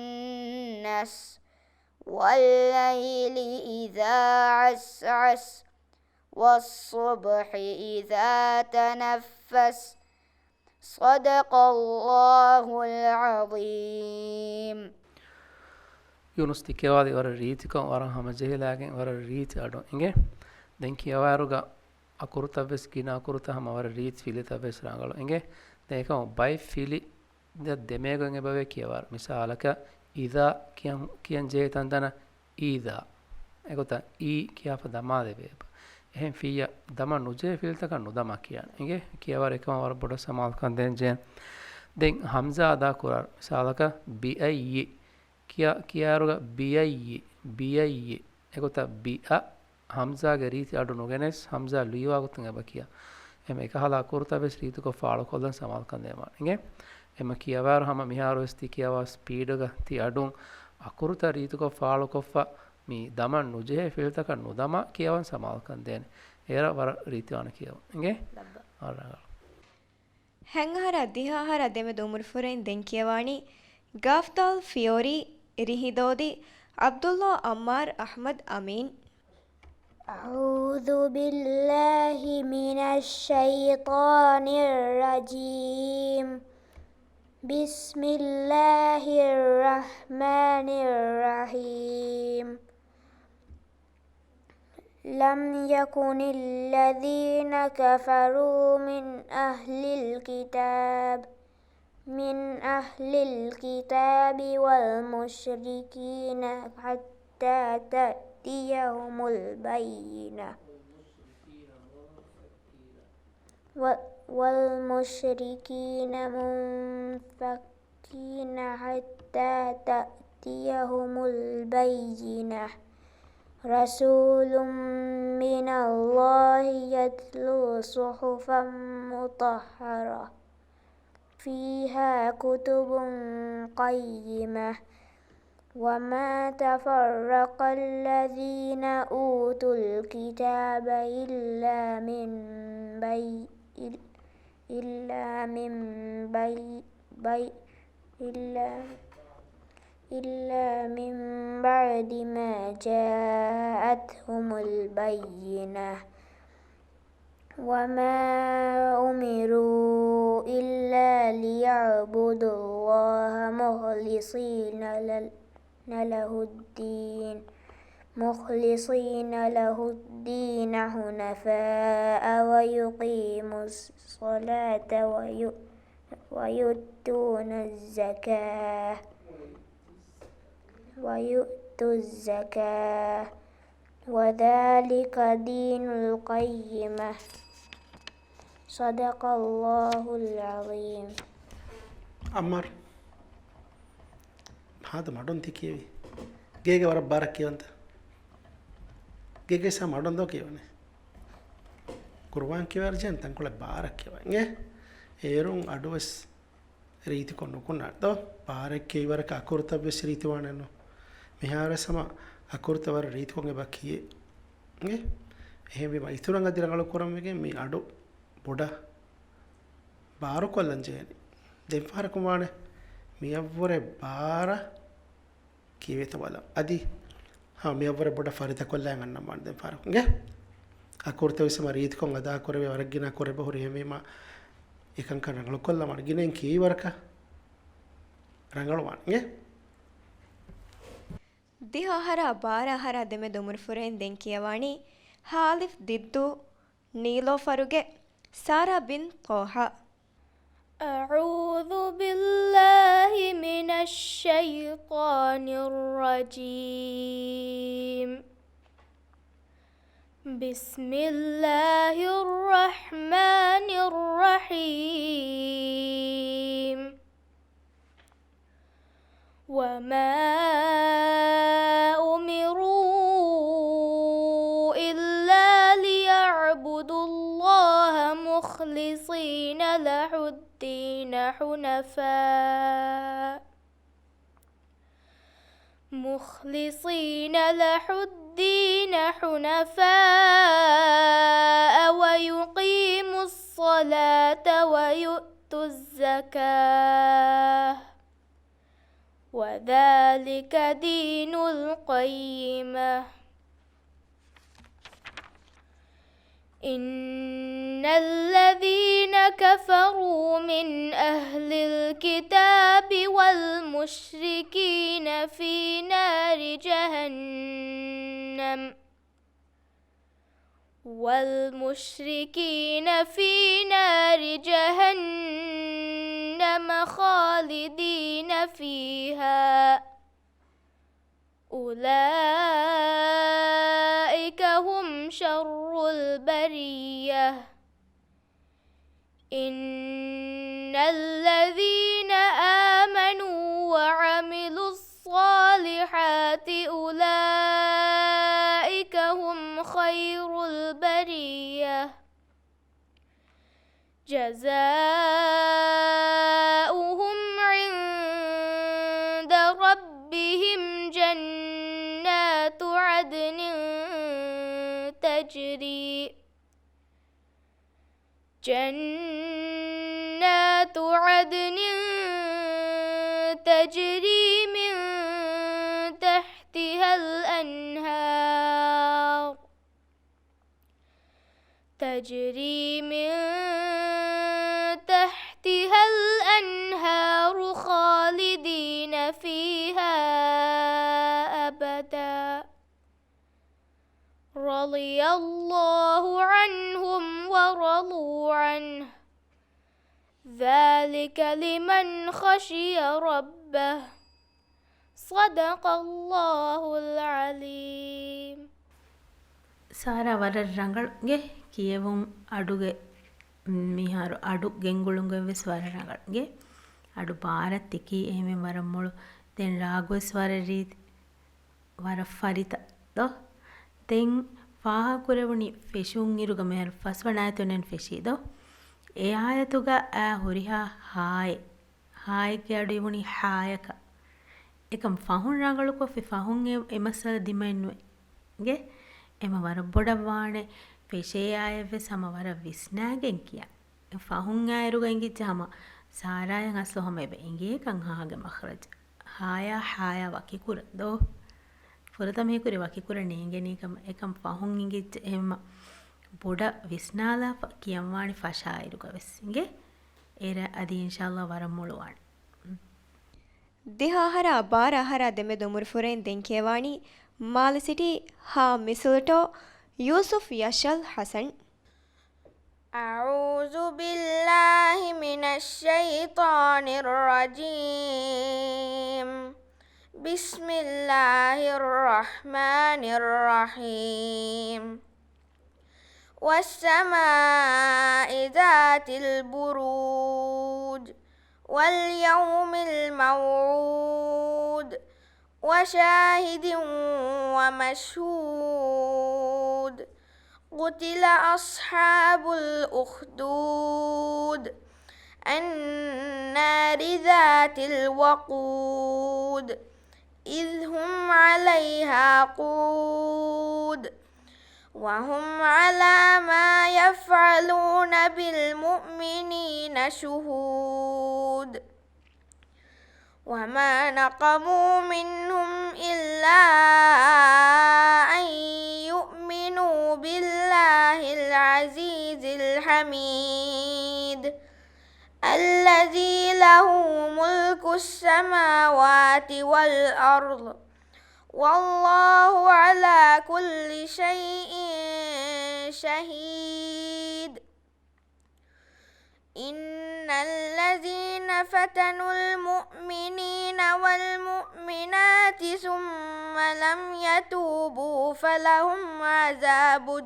والليل إذا عسعس والصبح إذا تنفس صدق الله العظيم. යුනුස් තිකේවාදී වර රීතිකම් වරන් හැම ජෙහිලාගෙන් වර රීති අඩු ඉංගේ දැන් කියවරුග අකුරුතවස් කින අකුරුත හැම වර රීති ෆිලිතවස් රංගල ඉංගේ දැන් එකම බයි ෆිලි දෙමේගෙන් එබවේ කියවර මිසාලක ඉදා කියන් ජේතන් දන ඊදා එකොත ඊ කියාප දමා දෙවේ එහෙන් ෆිය දම නුජේ ෆිල්තක නුදම කියන ඉංගේ කියවර එකම වර බොඩ සමාල් කන් දෙන් ජෙන් දැන් හම්සා අදා කුරාර මිසාලක බි අයි කියාරුග බියයි එකොත බිය හම්සාගේ රීති අඩු නොගෙනස් හම්සා ලියවාගුතුන් එබ කියා එම එක හලා කුරුතබෙස් රීතිකො ෆාලු කොල්ලන් සමාල් කන්දේමා ඉගේ එම කියවාරු හම මිහාරු ස්ති කියවා ස්පීඩග ති අඩුන් අකුරුත රීතිකො ෆාලු කොෆ්ෆා මී දමන් නුජේ ෆිල්තක නුදම කියවන් සමාල් කන්දේන ඒර වර රීතිවාන කියව ඉගේ ಹೆಂಗಹರ ದಿಹಾಹರ ದೆಮೆ ದುಮುರ್ ಫುರೈನ್ ದೆನ್ ಕಿಯವಾಣಿ ಗಾಫ್ತಾಲ್ ಫಿಯೋರಿ ಇರಿಹಿದೋದಿ ಅಬ್ದುಲ್ಲಾ ಅಮ್ಮಾರ್ ಅಹ್ಮದ್ ಅಮೀನ್ أعوذ بالله من الشيطان الرجيم بسم الله الرحمن الرحيم لم يكن الذين كفروا من أهل الكتاب والمشركين حتى تأتيهم البينة والمشركين منفكين حتى تأتيهم البينة رسول من الله يتلو صحفا مطهرة فيها كتب قيمة وما تفرق الذين أوتوا الكتاب إلا من بعد ما جاءتهم البينة وما أمروا إلا ليعبدوا الله مخلصين له الدين حنفاء ويقيموا الصلاة ويؤتوا الزكاة وذلك دين القيمة صدق الله العظيم. අම්මාර් හාද මඩොන් තිකේවි ගේගේ වර බාරක් කියවන්ත ගේගේ සා මඩොන් දෝ කියවනේ කුර්වාන් කියවර ජන් තංකොල බාරක් කියවන්නේ ඒරුන් අඩුවස් රීති කොන්න කුණාට බාරක් කියවර කකුර්තබ්බස් රීති වණනෝ මිහාර සම අකුර්තවර රීති කොංගේ බක්කියේ නේ එහෙම මේ ඉතුරුන් අදිරංගල කරම් එකේ මේ අඩු පොඩ බාර කොල්ලන් ජේනි දෙපාර කුමානේ මියවරේ බාර කියවෙත බල අදි හා මියවරේ පොඩ ෆරිත කොල්ලන් අන්න මන් දෙපාර ගේ ಅಕೊರ್ತ ವಿಸಮ ರೀತಿಕೊಂಗ್ ಅದಾ ಕೊರವೆ ಹೊರಗಿನ ಕೊರೆ ಬಹುರಿ ಹೆಮೇಮ ಏಕಂಕ ರಂಗಳು ಕೊಲ್ಲ ಮಡಗಿನೇನ್ ಕೀ ವರಕ ರಂಗಳು ವಾಣಿಗೆ ದಿಹಾಹರ ಬಾರಾಹರ ದೆಮೆ ದೊಮುರು ಫುರೆನ್ ದೆನ್ ಕಿಯವಾಣಿ ಹಾಲಿಫ್ ದಿದ್ದು ನೀಲೋಫರುಗೆ ಸಾರಾ ಬಿನ್ ತೋಹಾ. أعوذ بالله من الشيطان الرجيم. بسم الله الرحمن الرحيم. وما أمروا إلا ليعبدوا الله مخلصين له الدين حنفاء ويقيموا الصلاة ويؤتوا الزكاة وذلك دين القيمة. إن الذين كفروا من أهل الكتاب والمشركين في نار جهنم خالدين فيها أولئك هم شر البرية. إن الذين آمنوا وعملوا الصالحات أولئك هم خير البرية. جزاؤهم عند ربهم جنات عدن تجري من تحتها الأنهار خالدين فيها أبدا. رضي الله عنهم ورضوا عنه ذلك لمن خشي ربه. صدق الله العليم. ಸಾರಾ ವರ ರಂಗಳ್ಗೆ ಕಿಯವುಂ ಅಡುಗೆ ಮಿಹಾರು ಅಡು ಗೆಂಗುಳುಂಗೆ ಸ್ವರ ರಂಗಳ್ಗೆ ಅಡು ಭಾರತಿಕಿ ಏಮೆ ವರಮ್ಮಳು ದೆನ್ ರಾಘವ ಸ್ವರ ರೀತಿ ವರ ಫರಿತ ದೋ ದೆನ್ ಫಾಹ ಕುರೆವುಣಿ ಫೆಶುಂ ಇರುಗ ಮೆಹರ್ ಫಸ್ವಣಾಯತುನೆನ್ ಫೆಶಿದೋ ಎ ಆಯತುಗ ಆ ಹುರಿಹಾ ಹಾಯಕ್ಕೆ ಅಡು ಇವುಣಿ ಹಾಯಕ එකම් ෆහුන් ರಂಗಳು ಫಿ ෆහුන් එමස දිමෙන්නුවේ එම වර බොඩවානේ ෆෙෂේ ආයවෙ සමවර විස්නාගෙන් කියා ෆහුන් ආයරුගෙන් ගිච්චාම සාරායන් අස්ලොහම එබ එංගේ කං හාගේ මඛරජ ಹಾಯ ವಕಿಕುರ ದೋ ಫುರತಮೆ ಕುರಿ ವಕಿಕುರ ನೇಂಗೆನೀಕම එකම් ෆහුන් ඉංගිච්ච එම බොඩ විස්නාලා කියම්වානි ෆෂායිරුක වෙස්සිගේ ඒර අදී ඉන්ෂාල්ලා වරම් මුළුවාන ದಿಹಾಹರ ಬಾರಾಹರ ದೆಮೆ ದೊಮುರು ಫುರೆನ್ ದೆಂಕೇವಾಣಿ ಮಾಲ ಸಿಟಿ ಹಾ ಮಿಸುಲಟೋ ಯೂಸುಫ್ ಯಶಲ್ ಹಸನ್. أعوذ بالله من الشيطان الرجيم. بسم الله الرحمن الرحيم. والسماء ذات البروج واليوم الموعود وشاهد ومشهود. قتل أصحاب الأخدود النار ذات الوقود إذ هم عليها قعود وهم على ما يفعلون بالمؤمنين شهود. وما نقموا منهم إلا أن يؤمنوا بالله العزيز الحميد الذي له ملك السماوات والأرض والله على كل شيء شهيد إن الذين فتنوا المؤمنين والمؤمنات ثم لم يتوبوا فلهم عذاب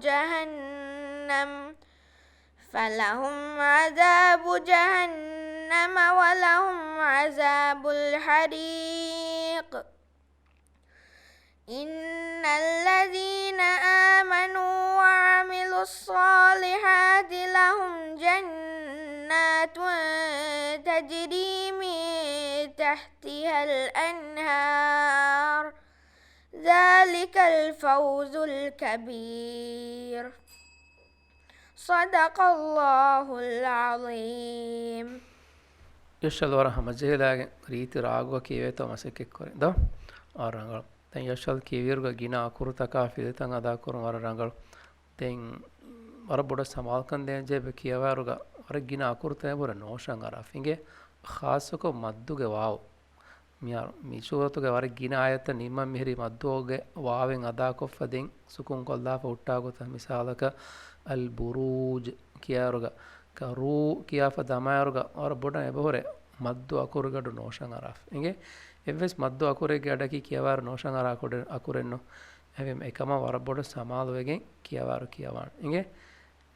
جهنم ولهم عذاب الحريق إن الذين آمنوا وعملوا الصالحات لهم جنات تجري من تحتها الأنهار ذلك الفوز الكبير صدق الله العظيم ಯಶಲ್ ವರ ಮಜೆಲಾಗೆ ರೀತಿ ರಾಗುವ ಕೀವೇತ ಮಸಕ್ಕೆ ಕೊರೆ ದ ಆ ರಂಗಳು ತೆಂ ಯಶಲ್ ಕೀವೀರ್ಗ ಗಿನ ಅಕುರುತಕ ಫಿಲಿತಂ ಅದಾ ಕುರು ವರ ರಂಗಳು ತೆಂ ವರ ಬೊಡ ಸಮಾಲ್ಕನ್ ದೆ ಜೆಬೆ ಕಿಯವಾರುಗ ವರ ಗಿನ ಅಕುರುತ ಬರ ನೋಶಂ ಅರ ಫಿಂಗೆ ಖಾಸಕ ಮದ್ದುಗೆ ವಾವ್ මියාරු මිෂුවතුගේ වර ගින ආයත නිම්ම මිහිරි මද්දෝගේ වාවෙන් අදා කොෆ්ෆදෙන් සුකුන් කොල්ලා ෆොට්ටා ගොත මිසාලක අල් බුරූජ් කියාරුග කරු කියාෆ දමායරුග වර බොඩ එබහොරේ මද්දු අකුරුගඩු නෝෂන් අරාෆ් එගේ එවස් මද්දු අකුරේගේ අඩකි කියවාර නෝෂන් අරා කොට අකුරෙන්නෝ එවෙම එකම වර බොඩ සමාලුවගෙන් කියවාරු කියවාන එගේ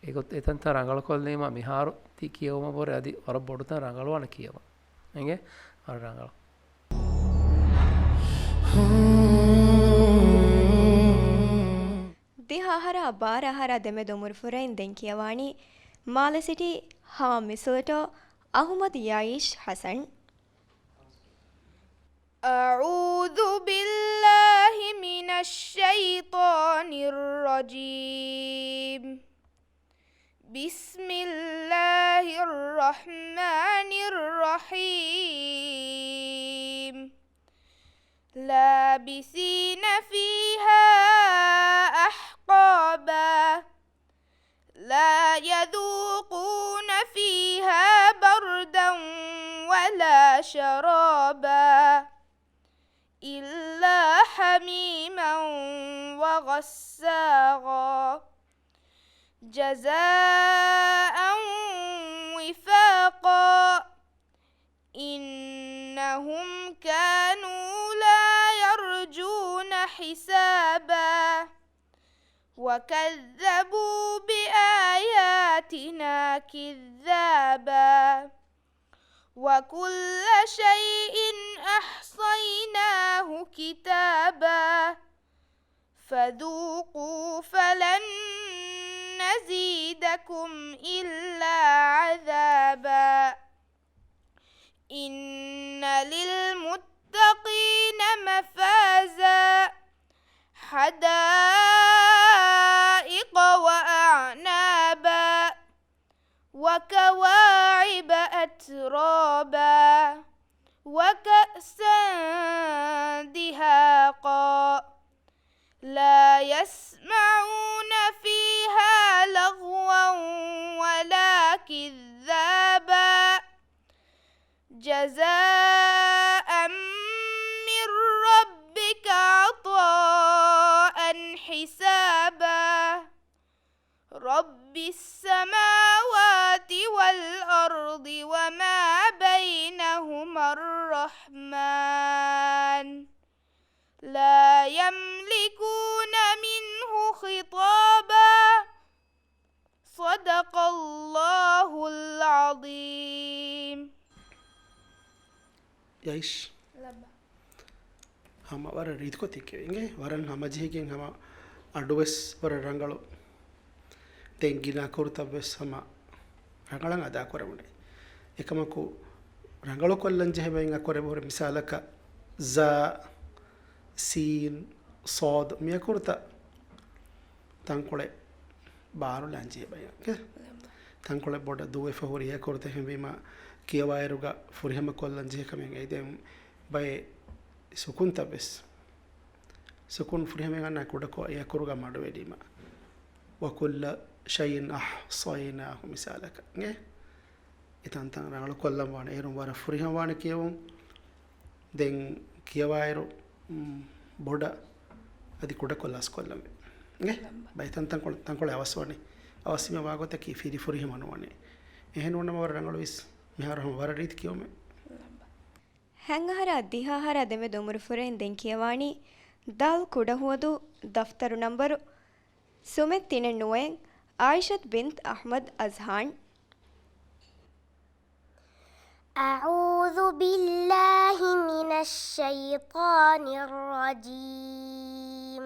ඒකොත් එතන්ත රංගල කොල්ලීම මිහාරු ති කියවම බොරේ අදි වර බොඩුත රංගලවන කියවා එගේ වර රංගල ದಿಹಾಹರ ಬಾರಹರ ದೆಮೆದು ಮುರ್ಫುರೈನ್ ದೆಂಕಿಯವಾಣಿ ಮಾಲಸಿಟಿ ಹಮ ಮಿಸುಟೋ ಅಹ್ಮದ್ ಯಾಯಿಶ್ ಹಸನ್ أعوذ بالله من الشيطان الرجيم بسم الله الرحمن الرحيم لابسين فيها أحقابا لا يذوقون فيها بردا ولا شرابا إلا حميما وغساقا جزاء وفاقا إنهم كانوا لا يرجون حسابا وكذبوا بآياتنا كذابا وكل شيء أحصيناه كتابا فذوقوا فلن نزيدكم إلا عذابا إن للمتقين مفازا حدائق وأعنابا وكواعب أترابا وكأسا دهاقا لا يسمعون فيها لغوا ولا كذابا جزاء من ربك عطاء حسابا رب السماوات والأرض وما بينهما الرحمن لا يملكون منه خطابا صدق الله العظيم යයිෂ් හම වර රීතිකොතික්කවෙන්ගේ වරන් හමජයකින් හම අඩුවෙස් වර රංගලු ತೆಂಗಿನ ಕುರ್ತವ್ಯ ಸಮ ರಂಗಳಂಗೆ ಅದಾ ಕೊರೆಮುಂಡೆ ಏಕಮಕು ರಂಗಳು ಕೊಲ್ಲಂಜೆ ಹೆಂಗೆ ಕೊರೆಬೋರೆ ಮಿಸಾಲಕ ಝ ಸೀನ್ ಸೋದ್ ಮಿಯ ಕುರ್ತ ತಂಕೊಳೆ ಬಾರು ಲಾಂಜೆ ಬಯ ತಂಕೊಳೆ ಬೋಡ ದುವೆ ಫಹುರಿಯ ಕುರ್ತ ಹೆಂಬಿಮ ಕಿಯವಾಯರುಗ ಫುರಿಹಮ ಕೊಲ್ಲಂಜೆ ಕಮೆಂಗೆ ಇದೆ ಬೈ ಸುಕುನ್ ತಬೆಸ್ ಸುಕುನ್ ಫುರಿಹಮೆಂಗ ನಾ ಕುಡಕೋ ಯ ಕುರುಗ ಮಾಡುವೆಡಿಮ وكل شيء أحصيناه مثالك إتان تان رانغلو كلام وان إيرون وارا فريها وان كيوم دين كيوايرو بودا أدي كودا كلاس كلام بايتان تان كل أواسوني أواسي ما باغوتا كي فيدي فريها منواني إهن ونا وارا رانغلو إس مهارهم وارا ريت كيوم ಹೆಂಗಹರ ದಿಹಾಹರ ದೆಮೆ ದೊಮುರು ಫುರೆನ್ ದೆನ್ ಕಿಯವಾಣಿ ದಾಲ್ ಕುಡಹುವದು ದಫ್ತರು ನಂಬರು ಸುಮೆತ್ ತಿನೆ ನುವೆನ್ ಆಯಿಷತ್ ಬಿಂತ್ ಅಹ್ಮದ್ ಅಜ್ಹಾನ್ أعوذ بالله من الشيطان الرجيم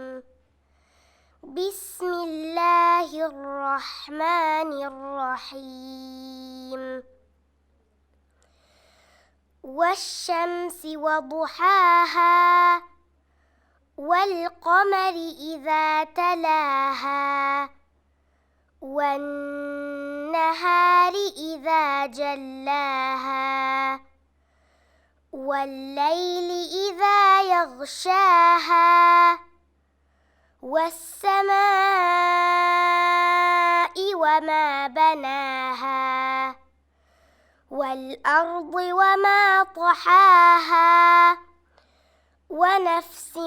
بسم الله الرحمن الرحيم والشمس وضحاها والقمر إذا تلاها والنهار إذا جلاها والليل إذا يغشاها والسماء وما بناها والأرض وما طحاها ونفس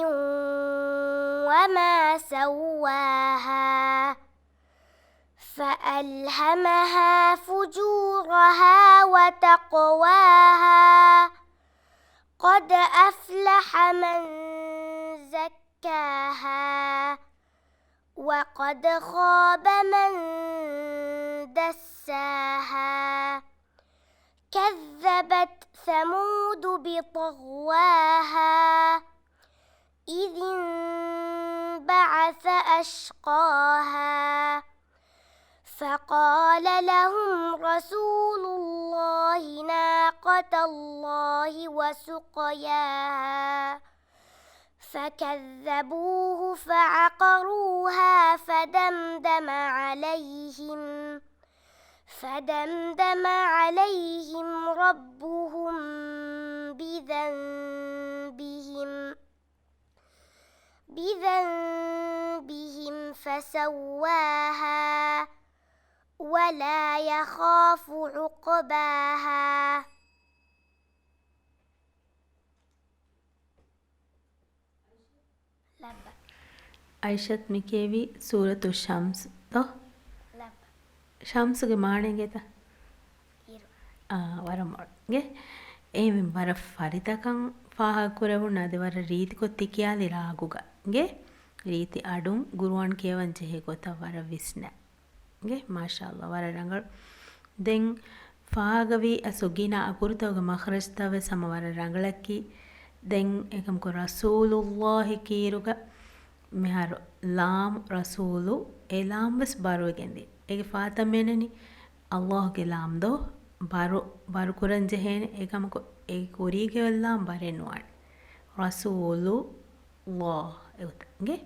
وما سواها فألهمها فجورها وتقواها قد أفلح من زكاها وقد خاب من دساها كذبت ثمود بطغواها إذ انبعث أشقاها فقال لهم رسول الله ناقة الله وسقياها فكذبوه فعقروها فدمدم عليهم ربهم بذنبهم فسواها ولا يخاف عقباها ಐಷತ್ ಮಿಕೇವಿ ಸೂರತು ಶಮ್ಸ್ ತೋ ಶಮ್ಸ್ಗೆ ಮಾಣೆಗೆತ ವರಮೊಳಗೆ ಏಮಿ ವರ ಫರಿತಕಂ ಫಾಹ ಕುರವುಣ ಅದೆ ವರ ರೀತಿ ಕೊತ್ತಿ ಕಿಯಾಲಿ ರಾಗುಗೆ ರೀತಿ ಅಡುಂ ಗುರುವನ್ ಕೇವನ್ ಜೆಹೆ ಗೊತ್ತ ವರ ವಿಸ್ನೆ ಮಾಶಾಲ್ಲ ವರ ರಂಗಳು ದೆನ್ ಫಾಗವಿ ಅಸುಗಿನ ಅಪುರ್ತವಗ ಮಖರಜ್ತವೆ ಸಮ ವರ ರಂಗಳಕ್ಕಿ ದೆನ್ ಏಕಂ ಕೊ ರಸೂಲುಲ್ಲಾಹಿ ಕೀರುಗ මෙහර ලාම් රසූලු ඒ ලාම් වෙස් බරුවගෙන්දි ඒගේ ෆාතමෙනනි අල්ලාහ්ගේ ලාම් දෝ බරු කුරන් ජෙහෙන ඒකමක ඒ කුරීගේ ලාම් බරෙන්වාන් රසූලු ලාහ් ඒගේ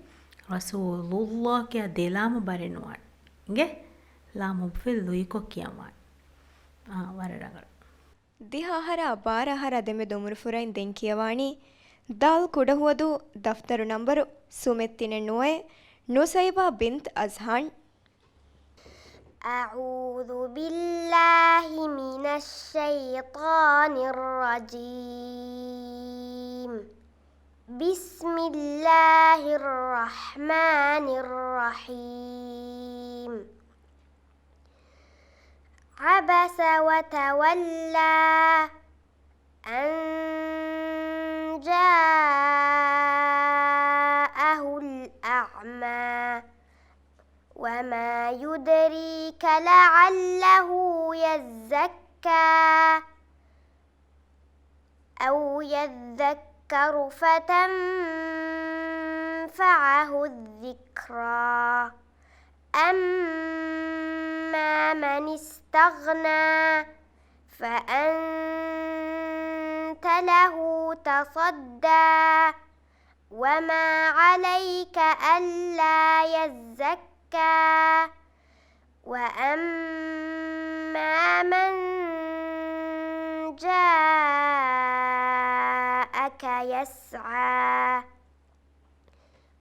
රසූලුල්ලාහ් කිය දෙලාම බරෙන්වාන් ගේ ලාම් උෆිල් ලුයිකො කියවාන් වරරගල ದಿಹಾಹರ ಬಾರಹರ ದೆಮೆ ದೊಮುರು ಫುರೈನ್ ದೆನ್ ಕಿಯವಾಣಿ ದಾಲ್ ಕುಡಹುವದು ದಫ್ತರು ನಂಬರು ಸುಮೆತ್ತಿನೆ ನುವೆ ನುಸೈಬಾ ಬಿಂತ್ ಅಜ್ಹಾನ್ أعوذ بالله من الشيطان الرجيم بسم الله الرحمن الرحيم عبس وتولى أن جاءه الأعمى وما يدريك لعله يزكى أو يذكر فتنفعه الذكرى أما من استغنى فأنت له تصدى وما عليك ألا يزكى وأما من جاءك يسعى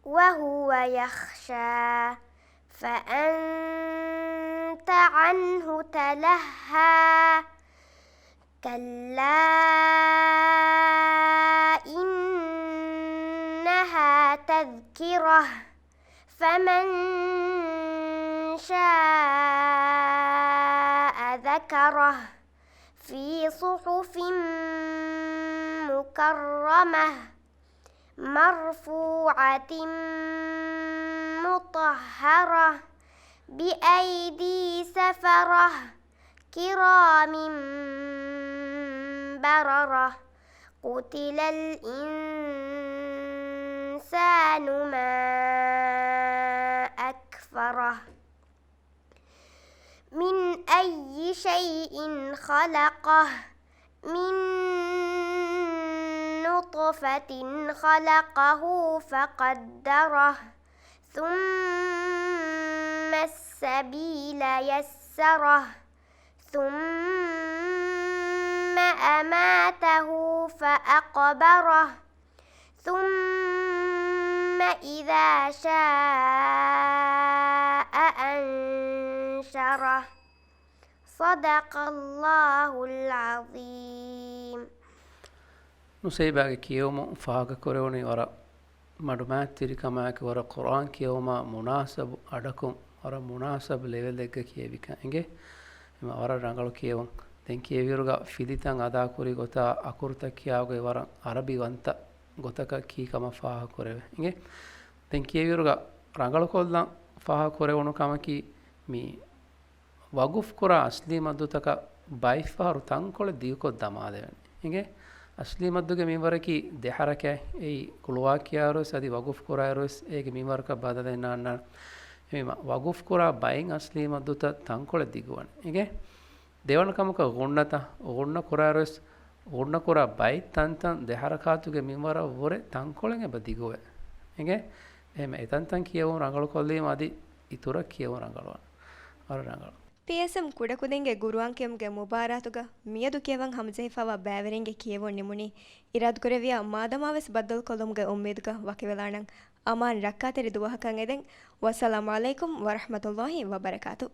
وهو يخشى فأنت عنه تلهى كلا إنها تذكرة فمن شاء ذكره في صحف مكرمة مرفوعة مطهرة بأيدي سفرة كرام بررة قتل الإنسان ما أكفره من أي شيء خلقه من نطفة خلقه فقدره ثم السبيل يسره ثم أماته فأقبره ثم إذا شاء أنشره صدق الله العظيم ನುಸೈಬಾಗೆ ಕಿಯೋಮು ಫಾಗ ಕೊರೆವನಿ ವರ ಮಡುಮ್ಯಾತ್ತಿರಿ ಕಮಾಯಕ ವರ ಕುರಾನ್ ಕಿಯೋಮ ಮುನಾಸಬ್ ಅಡಕುಂ ವರ ಮುನಾಸಬ್ ಲೆವೆಲ್ ಎಗ್ಗ ಕಿಯವಿಕ ಹಿಂಗೆ ವರ ರಂಗಳು ಕಿಯವಂ ದೆನ್ ಕಿಯವಿರುಗ ಫಿಲಿತಂ ಅದಾ ಕುರಿ ಗೊತ್ತ ಅಕುರ್ತ ಕಿಯಾಗೆ ವರ ಅರಬಿ ವಂತ ಗೊತಕ ಕೀ ಕಮ ಫಾಹ ಕೊರೆವೆ ಹಿಂಗೆ ದೆನ್ ಕಿಯವಿರುಗ ರಂಗಳು ಕೊಲ್ದಂ ಫಾಹ ಕೊರೆವನು ಕಮಕಿ ಮೀ ವಗುಫ್ ಕುರ ಅಸ್ಲಿ ಮದ್ದುತಕ ಬೈಫಾರು ತಂಕೊಳೆ ದೀಕೊದ್ ದಮಾದೆವನಿ ಹಿಂಗೆ ಅಸ್ಲಿ ಮದ್ದುಗೆ ಮೀವರಕಿ ದೆಹರಕೆ ಏಯ್ ಕುಳುವಾಕಿಯಾರೋಸ್ ಅದಿ ವಗುಫ್ ಕುರಾಯರೋಸ್ ಏಗೆ ಮೀವರಕ ಬಾದದೆನ್ನ ಅನ್ನ ಮೀಮ ವಗುಫ್ ಕುರಾ ಬೈನ್ ಅಸ್ಲಿ ಮದ್ದುತ ತಂಕೊಳೆ ದಿಗುವನೆ ಹಿಂಗೆ ದೇವನ ಕಮಕ ಗುಣ್ಣತ ಗುಣ್ಣ ಕುರಾಯರೋಸ್ ಗುಣ್ಣ ಕುರಾ ಬೈ ತಂತನ್ ದೆಹರಕಾತುಗೆ ಮೀವರ ಒರೆ ತಂಕೊಳೆಗೆ ಬದಿಗುವೆ ಹಿಂಗೆ එහෙම එතන්තන් කියවුම් රංගල කොල්ලීම අදි ඉතුර කියවුම් රංගලවන අර රංගල ಪಿಎಸ್ಎಂ ಕುಡಕುದೆಂಗೆ ಗುರುವಾಂಕೆಂಗೆ ಮುಬಾರಾತುಗ ಮಿಯದು ಕೇವಂ ಹಮ್ಜೆಫಾವ ಬ್ಯಾವರೆಂಗೆ ಕಿಯೆವೊನ್ ನಿಮುನಿ ಇರಾದ್ ಕುರೆವಿಯ ಮಾದಮಾವೆಸ್ ಬದ್ದಲ್ ಕೊಲುಮ್ಗೆ ಉಮ್ಮೀದ್ಗ ವಕಿವೆಲಾಣಂ ಅಮಾನ್ ರಕ್ಕಾತೆರಿ ದುವಹಕಂ ಎದೆಂ ವಸ್ಸಲಾಮು ಅಲೈಕುಂ ವರಹಮತುಲ್ಲಾಹಿ ವಬರಕಾತು